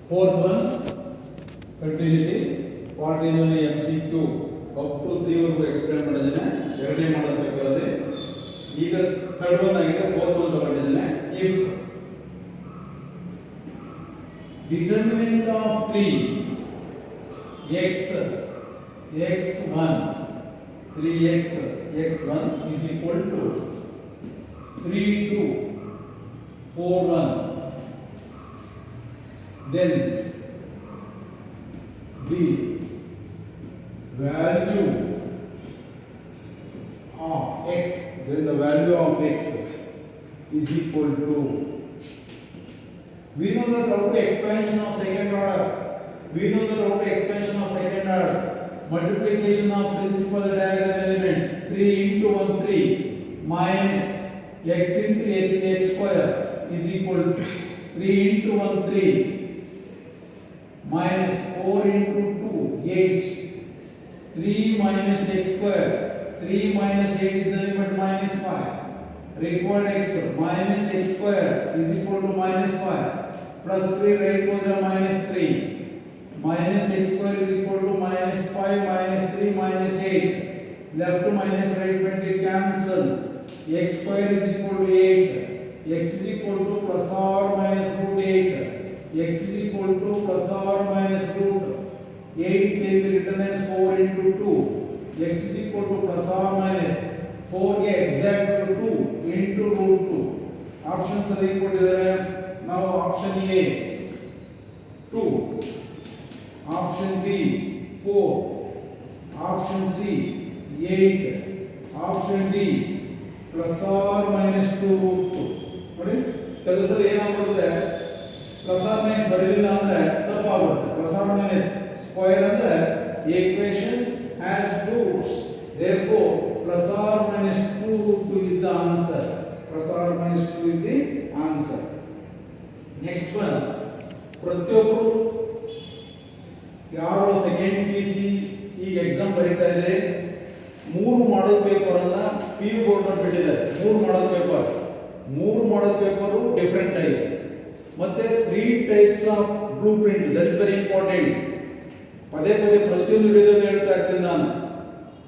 Fourth one, continuity. Part in the MCQ up to 3 ವರೆಗೂ explain ಮಾಡಿದ್ದೇನೆ. ಎರಡನೇ ಮಾಡಲ್ paper ಅಲ್ಲಿ. ಈಗ ಥರ್ಡ್ ಒನ್ ಆಗಿದೆ, ಫೋರ್ತ್ ಒನ್ ತಗೊಂಡಿದ್ದೇನೆ. If determinant of 3 x1 3x x1 is equal to 3 2 4 1, then the value of x is equal to, we know that how to expansion of second order, multiplication of principal diagonal elements, 3 into 1 3 minus x into x square is equal to 3 into 1 3 minus 4 into 2 8, 3 minus x square, 3 minus 8 is nothing but minus 5. Required x minus x square is equal to minus 5 plus 3 right goes minus 3, minus x square is equal to minus 5 minus 3 minus 8, left to minus right when we cancel, x square is equal to 8, x is equal to plus or minus root 8, x is equal to plus or minus root 8 can be written as 4 into 2, x is equal to plus or minus 4 exact 2 into root 2. Options are equal to there. Now option A 2, option B 4, option C 8, option D plus or minus 2 root 2. ನೋಡಿ ಕೆಲವು ಸಲ ಏನಾಗ್ಬಿಡುತ್ತೆ, plus R minus ಬರಲಿಲ್ಲ ಅಂದ್ರೆ ತಪ್ಪಾಗ್ಬಿಡುತ್ತೆ. Plus R minus square ಅಂದ್ರೆ equation has two roots, therefore plus or minus 2 root 2 is the answer. Plus or minus 2 is the answer. Next one, ಪ್ರತಿಯೊಬ್ಬರು ಯಾರು second PC ಈಗ exam ಬರೀತಾ ಇದೆ, 3 ಮಾಡಲ್ ಪೇಪರ್ ಅನ್ನ PU board ಅಲ್ಲಿ ಬಿಟ್ಟಿದ್ದಾರೆ. 3 ಮಾಡಲ್ ಪೇಪರ್ ಡಿಫರೆಂಟ್ ಆಗಿದೆ. ಮತ್ತೆ 3 types of blue print, that is very important. ಪದೇ ಪ್ರತಿಯೊಂದು ವಿಡಿಯೋದಲ್ಲಿ ಹೇಳ್ತಾ ಇರ್ತೀನಿ ನಾನು.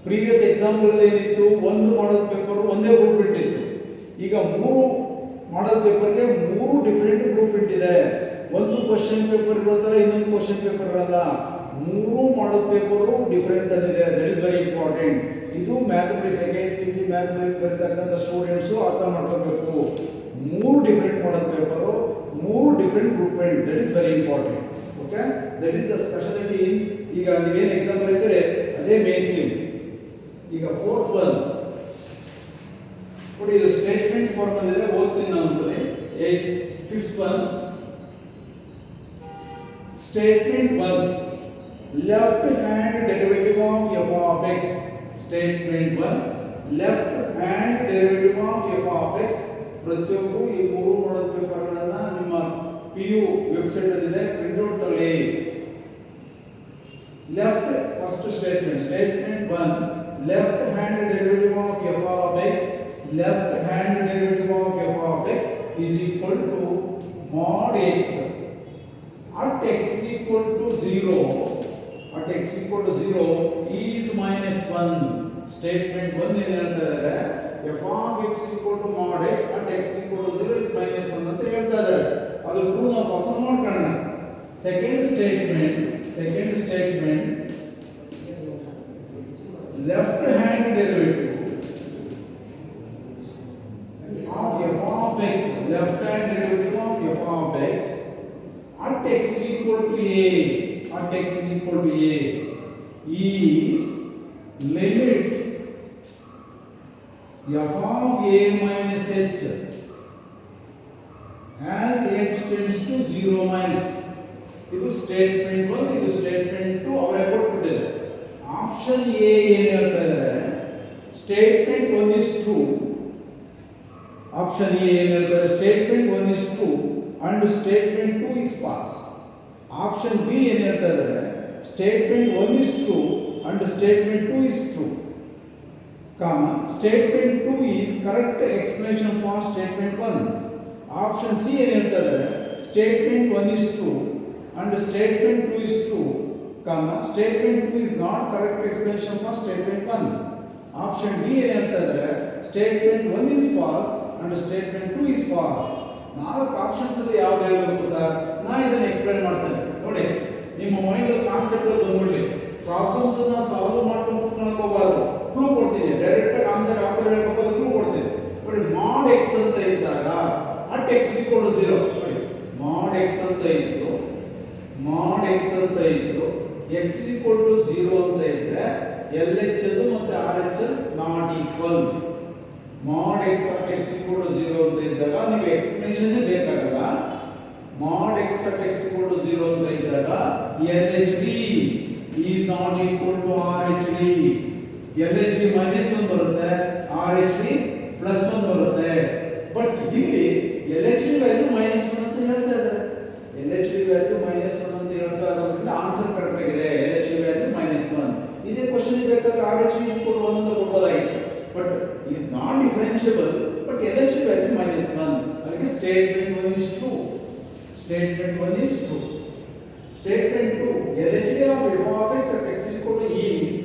ಪ್ರೀವಿಯಸ್ ಎಕ್ಸಾಮ್ಗಳಲ್ಲಿ ಏನಿತ್ತು, ಒಂದು ಮಾಡಲ್ ಪೇಪರ್ ಒಂದೇ ಬ್ಲೂ ಪ್ರಿಂಟ್ ಇತ್ತು. ಈಗ 3 ಮಾಡಲ್ ಪೇಪರ್ಗೆ 3 ಡಿಫರೆಂಟ್ ಬ್ಲೂ ಪ್ರಿಂಟ್ ಇದೆ. ಒಂದು ಕ್ವಶನ್ ಪೇಪರ್ ಇರೋ ಥರ ಇನ್ನೊಂದು ಕ್ವಶನ್ ಪೇಪರ್ ಇರಲ್ಲ. 3 ಮಾಡಲ್ ಪೇಪರು ಡಿಫರೆಂಟ್ ಅಂದಿದೆ. That is very important. ಇದು ಮ್ಯಾಥಮೆಟಿಕ್ಸ್ ಸೆಕೆಂಡ್ PC ಮ್ಯಾಥಮೆಟಿಕ್ಸ್ ಬರೀತಕ್ಕಂಥ ಸ್ಟೂಡೆಂಟ್ಸು ಅರ್ಥ ಮಾಡ್ಕೋಬೇಕು. 3 different model paper, 3 different blue print. That is very important. Okay, that is the speciality in, ಈಗ ನೀವೇನು ಎಕ್ಸಾಮ್ ಬರೀತಾರೆ ಅದೇ ಮೇನ್ ಸ್ಟ್ರೀಮ್. ಈಗ ಫೋರ್ತ್ ಒನ್ ನೋಡಿ, ಇದು ಸ್ಟೇಟ್ಮೆಂಟ್ ಫಾರ್ಮ್ ಅಲ್ಲಿ ಓದ್ತೀನಿ ನಾನು ಒಂದ್ಸಲಿ. Fifth one, statement 1 left hand derivative of f of x. Statement 1 left hand derivative of f of x. ಪ್ರತಿಯೊಬ್ಬರು ಈ 3 ಮಾಡಲ್ ಪೇಪರ್ಗಳನ್ನ ನಿಮ್ಮ PU ವೆಬ್ಸೈಟ್ ಅಲ್ಲಿ ಪ್ರಿಂಟ್ ಔಟ್ ತಗೊಳ್ಳಿ. Left first statement 1 left hand derivative of f of x, left hand derivative of f of x is equal to mod x at x is equal to 0, is minus 1. Statement 1 ಏನು ಹೇಳ್ತಾ ಇದ್ದಾರೆ, f of x equal to mod x at x equal to 0 is minus 1 ಅಂತ ಹೇಳ್ತಾ ಇದ್ದಾರೆ. ಅದು true ನಾವು first ಮಾಡ್ಕೊಳ್ಳೋಣ. Second statement left hand derivative of f of x, left hand derivative of f of x at x is equal to a, is limit f of a minus h as h tends to 0 minus. ಇದು statement 1, ಇದು statement 2 ಅವರೇ ಕೊಟ್ಟಿದ್ದಾರೆ. Option A ಏನು ಹೇಳ್ತಾ ಇದ್ದಾರೆ, statement 1 is true. Option A ಏನು ಹೇಳ್ತಾರೆ, statement 1 is true and statement 2 is false. Option B ಏನು ಹೇಳ್ತಾ ಇದ್ದಾರೆ, statement 1 is true and statement 2 is true, comma statement 2 is correct explanation for statement 1. Option C ಏನು ಹೇಳ್ತಾ ಇದ್ದಾರೆ, statement 1 is true and statement 2 is true, comma statement 2 is not correct explanation for statement 1. Option D ಏನು ಹೇಳ್ತಿದ್ದಾರೆ statement 1 is false and statement 2 is false. ನಾಲ್ಕು options ಅಲ್ಲಿ ಯಾವ್ದು ಹೇಳಬೇಕು sir? ನಾನು ಇದನ್ನ ಎಕ್ಸ್ಪ್ಲೈನ್ ಮಾಡ್ತೇನೆ ನೋಡಿ. ನಿಮ್ಮ ಮೈಂಡ್ ಕಾನ್ಸೆಪ್ಟ್ ಬಂದ್ಬಿಡ್ಲಿ. ಪ್ರಾಬ್ಲಮ್ಸ್ ಅನ್ನ ಸಾಲ್ವ್ ಮಾಡ್ಕೊಂಡು ಕೂತ್ಕೊಳ್ಳೋಕೆ ಹೋಗಬಾರ್ದು. ಕ್ಲೂ ಕೊಡ್ತೀನಿ, ಡೈರೆಕ್ಟ್ ಆಗಿ ಆನ್ಸರ್ ಯಾವ ತರ ಹೇಳಬೇಕು ಅಂತ ಕ್ಲೂ ಕೊಡ್ತೀನಿ. ನೋಡಿ, mod x ಅಂತ ಇದ್ದಾಗ at x equal to 0 ನೋಡಿ, mod x ಅಂತ ಇತ್ತು, mod x ಅಂತ ಇತ್ತು, x equal to 0 ಅಂತ ಇದ್ರೆ LHL ಮತ್ತೆ RHL not equal. mod x at x equal to 0 ಅಂತ ಇದ್ದಾಗ ನೀವು ಎಕ್ಸ್ಪ್ಲನೇಷನ್ ಬೇಕಾಗಲ್ಲ. mod x at x equal to 0 ಅಂತ ಇದ್ದಾಗ LHB is not equal to RHB. LHB minus 1 ಬರುತ್ತೆ, RHB plus 1 ಬರುತ್ತೆ. ಬಟ್ ಇಲ್ಲಿ LHB ವ್ಯಾಲ್ಯೂ minus 1 ಅಂತ ಹೇಳ್ತಾ ಇದ್ದಾರೆ. LHB ವ್ಯಾಲ್ಯೂ minus 1 ಅಂತ ಹೇಳ್ತಾ ಇರೋದ್ರಿಂದ ಆನ್ಸರ್ ಕರೆಕ್ಟ್ ಆಗಿದೆ. LHB value minus 1. ಇದೇ ಕ್ವೆಶ್ಚನ್ ಬೇಕಾದ್ರೆ RHB equal to 1 ಅಂತ ಕೊಡಬಹುದಾಗಿತ್ತು. But is not differentiable, but LHB value minus 1. ಅದಕ್ಕೆ statement 1 is true. Statement 1 is true. Statement 2, LHB of f of x at x equal to is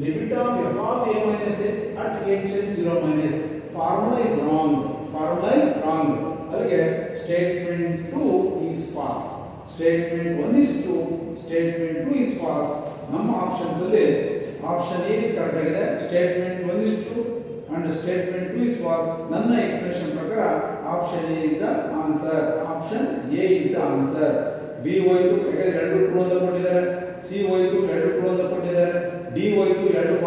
limit of f of a minus h at h is 0 minus. Formula is wrong. Formula is wrong. ಅದಕ್ಕೆ statement 2 is false. Statement 1 is true. Statement 2 is false. ನಮ್ಮ options ಅಲ್ಲಿ option A is correct ಆಗಿದೆ. Statement 1 is true and statement 2 is false. ನನ್ನ expression ಪ್ರಕಾರ option A is the answer. Option A is the answer. B ಹೋಯ್ತು ಯಾಕಂದ್ರೆ ಎರಡು true ಅಂತ ಕೊಟ್ಟಿದ್ದಾರೆ, ಸಿ ಹೋಯ್ತು ಎರಡು ಟ್ರೂ ಅಂತ ಕೊಟ್ಟಿದ್ದಾರೆ, ಡಿ ಹೋಯ್ತು ಎರಡು